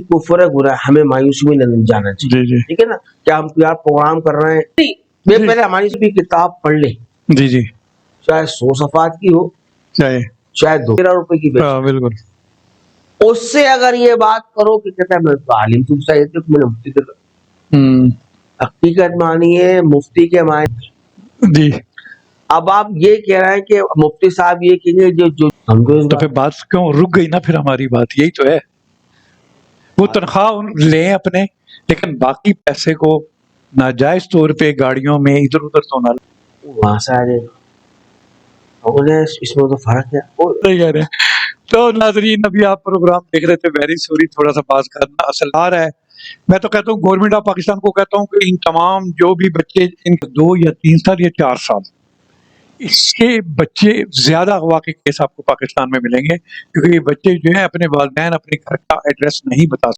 कुफर है, गुनाह है, हमें मायूसी में नहीं जाना चाहिए। जी जी ठीक है ना, क्या हम यार प्रोग्राम कर रहे हैं, नहीं, वे जी पहले हमारी भी किताब पढ़ ले, जी जी चाहे 100 सफात की हो, चाहिए। चाहे 2,000 रुपए की बेच, हाँ बिल्कुल। उससे अगर ये बात करो कि कहता है मैं तो आलिम तुम चाहिए थे, मैंने मुफ्ती के, हकीकत मानिए मुफ्ती के मायने। जी। अब आप ये कह रहे हैं कि मुफ्ती साहब ये कहेंगे जो जो समझो इस तो फिर बात क्यों रुक गई ना, फिर हमारी बात यही तो है। वो तनख्वाह लें अपने, लेकिन बाकी पैसे को नाजायज तौर पे गाड़ियों में इधर उधर तो ना। वहां से आ जाएगा, उन्हें इसमें तो फर्क है। और सही कह रहे हैं। तो नाजरीन, अभी आप प्रोग्राम देख रहे थे, वेरी सॉरी थोड़ा सा बात करना असल आ रहा है। मैं तो कहता हूँ गवर्नमेंट ऑफ पाकिस्तान को कहता हूँ कि इन तमाम जो भी बच्चे, इन 2 या 3 साल या 4 साल, इसके बच्चे ज्यादा अगवा के केस आपको पाकिस्तान में मिलेंगे, क्योंकि ये बच्चे जो है अपने वालिदैन अपने घर का एड्रेस नहीं बता